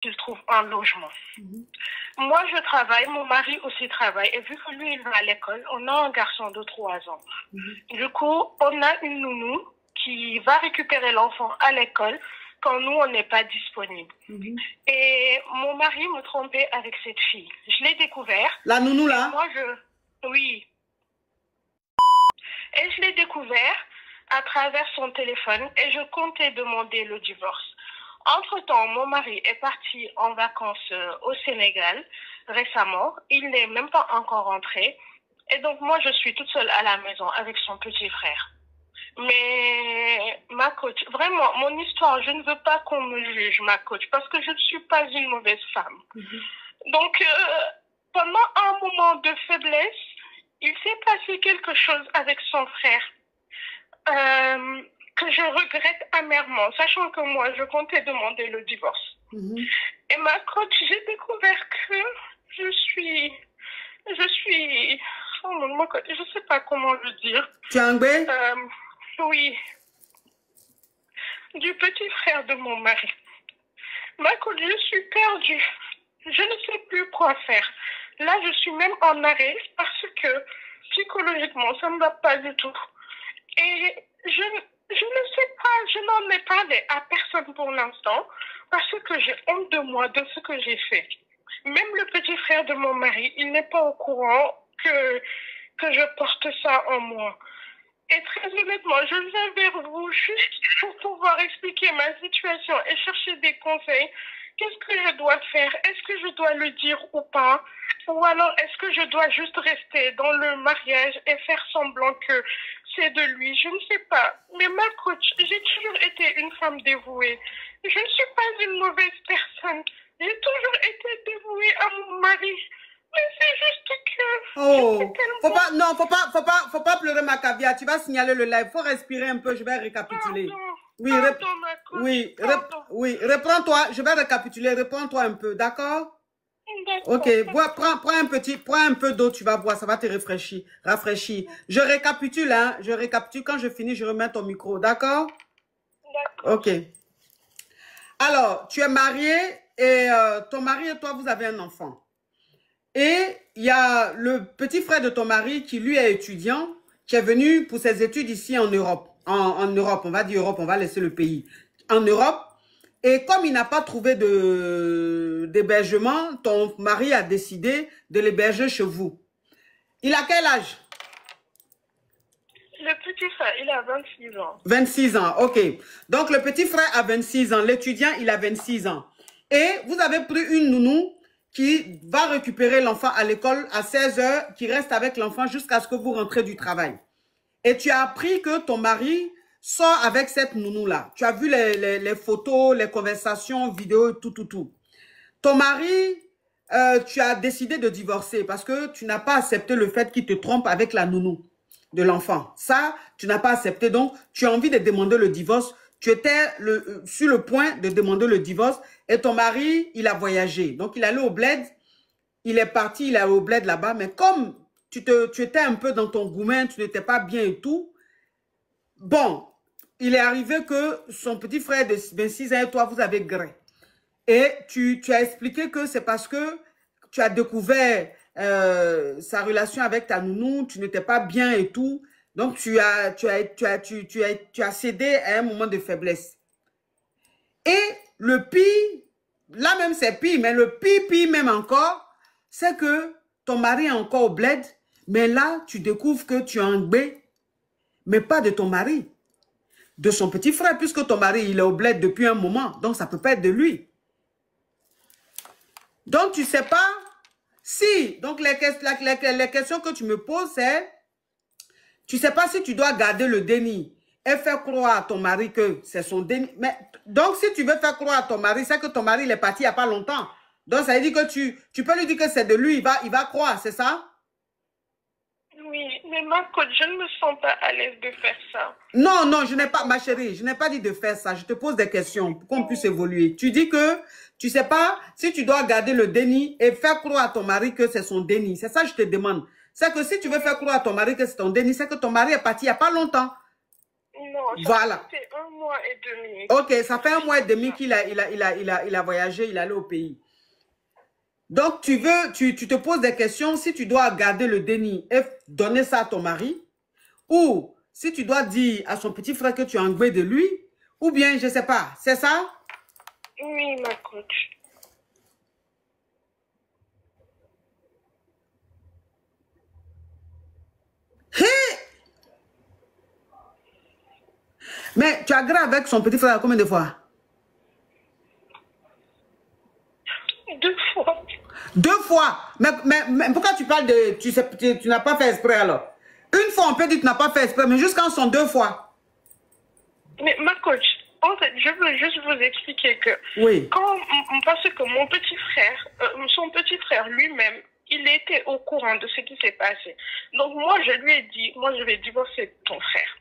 qu'il trouve un logement. Moi, je travaille, mon mari aussi travaille. Et vu que lui, il va à l'école, on a un garçon de 3 ans. Du coup, on a une nounou qui va récupérer l'enfant à l'école quand nous, on n'est pas disponible. Et mon mari me trompait avec cette fille. Je l'ai découvert. La nounou, là? Moi, oui. Et je l'ai découvert à travers son téléphone et je comptais demander le divorce. Entre-temps, mon mari est parti en vacances au Sénégal récemment. Il n'est même pas encore rentré. Et donc, moi, je suis toute seule à la maison avec son petit frère. Mais ma coach, vraiment, mon histoire, je ne veux pas qu'on me juge, ma coach, parce que je ne suis pas une mauvaise femme. Donc, pendant un moment de faiblesse, il s'est passé quelque chose avec son frère que je regrette amèrement, sachant que moi, je comptais demander le divorce. Et ma coach, j'ai découvert que je suis, oh mon coach, je sais pas comment le dire. Tu es anglais? Oui. Du petit frère de mon mari. Ma coach, je suis perdue. Je ne sais plus quoi faire. Là, je suis même en arrêt parce que psychologiquement, ça ne va pas du tout. Et je ne sais pas, je n'en ai parlé à personne pour l'instant parce que j'ai honte de moi, de ce que j'ai fait. Même le petit frère de mon mari, il n'est pas au courant que je porte ça en moi. Et très honnêtement, je viens vers vous juste pour pouvoir expliquer ma situation et chercher des conseils. Qu'est-ce que je dois faire? Est-ce que je dois le dire ou pas? Ou alors, est-ce que je dois juste rester dans le mariage et faire semblant que c'est de lui? Je ne sais pas. Mais ma coach, j'ai toujours été une femme dévouée. Je ne suis pas une mauvaise personne. J'ai toujours été dévouée à mon mari. Mais c'est juste que... Oh, faut pas pleurer ma caviar. Tu vas signaler le live. Faut respirer un peu. Je vais récapituler. Pardon, oui, reprends-toi. Je vais récapituler. Reprends-toi un peu, d'accord? Ok, prends un peu d'eau. Tu vas boire, ça va te rafraîchir. Je récapitule, hein. Je récapitule. Quand je finis, je remets ton micro, d'accord? D'accord. Ok. Alors, tu es marié et ton mari et toi, vous avez un enfant. Et il y a le petit frère de ton mari qui, lui, est étudiant, qui est venu pour ses études ici en Europe. En Europe, on va dire Europe, on va laisser le pays. En Europe. Et comme il n'a pas trouvé d'hébergement, ton mari a décidé de l'héberger chez vous. Il a quel âge? Le petit frère, il a 26 ans. 26 ans, ok. Donc, le petit frère a 26 ans. L'étudiant, il a 26 ans. Et vous avez pris une nounou qui va récupérer l'enfant à l'école à 16 h, qui reste avec l'enfant jusqu'à ce que vous rentrez du travail. Et tu as appris que ton mari sort avec cette nounou-là. Tu as vu les photos, les conversations, vidéos, tout. Ton mari, tu as décidé de divorcer parce que tu n'as pas accepté le fait qu'il te trompe avec la nounou de l'enfant. Ça, tu n'as pas accepté. Donc, tu as envie de demander le divorce. Tu étais sur le point de demander le divorce et ton mari, il a voyagé. Donc, il est allé au bled. Il est parti, il est allé au bled là-bas. Mais comme tu étais un peu dans ton goumen, tu n'étais pas bien et tout, bon, il est arrivé que son petit frère de 26 ans et toi, vous avez gré. Et tu as expliqué que c'est parce que tu as découvert sa relation avec ta nounou, tu n'étais pas bien et tout. Donc, tu as cédé à un moment de faiblesse. Et le pire, là même c'est pire, mais le pire même encore, c'est que ton mari est encore au bled, mais là, tu découvres que tu es en gbé, mais pas de ton mari, de son petit frère, puisque ton mari, il est au bled depuis un moment, donc ça ne peut pas être de lui. Donc, tu ne sais pas si, donc les questions que tu me poses, c'est, tu ne sais pas si tu dois garder le déni et faire croire à ton mari que c'est son déni. Mais, donc, si tu veux faire croire à ton mari, c'est que ton mari il est parti il n'y a pas longtemps. Donc, ça veut dire que tu peux lui dire que c'est de lui, il va croire, c'est ça? Oui, mais ma coach, je ne me sens pas à l'aise de faire ça. Non, je n'ai pas, ma chérie, je n'ai pas dit de faire ça. Je te pose des questions pour qu'on puisse évoluer. Tu dis que tu ne sais pas si tu dois garder le déni et faire croire à ton mari que c'est son déni. C'est ça que je te demande. C'est que si tu veux faire croire à ton mari que c'est ton déni, c'est que ton mari est parti il n'y a pas longtemps. Non, Voilà. ça fait 1 mois et demi. Ok, ça fait 1 mois et demi qu'il a voyagé, il est allé au pays. Donc, tu te poses des questions si tu dois garder le déni et donner ça à ton mari, ou si tu dois dire à son petit frère que tu es engué de lui, ou bien, je ne sais pas, c'est ça? Oui, ma coach. Mais tu as grave avec son petit frère combien de fois? 2 fois. 2 fois. Mais pourquoi tu parles de... Tu n'as pas fait exprès alors? Une fois, on peut dire que tu n'as pas fait exprès, mais jusqu'en sont 2 fois. Mais ma coach, en fait, je veux juste vous expliquer que Oui. parce que mon petit frère, son petit frère lui-même, il était au courant de ce qui s'est passé. Donc moi, je lui ai dit, moi, je vais divorcer de ton frère.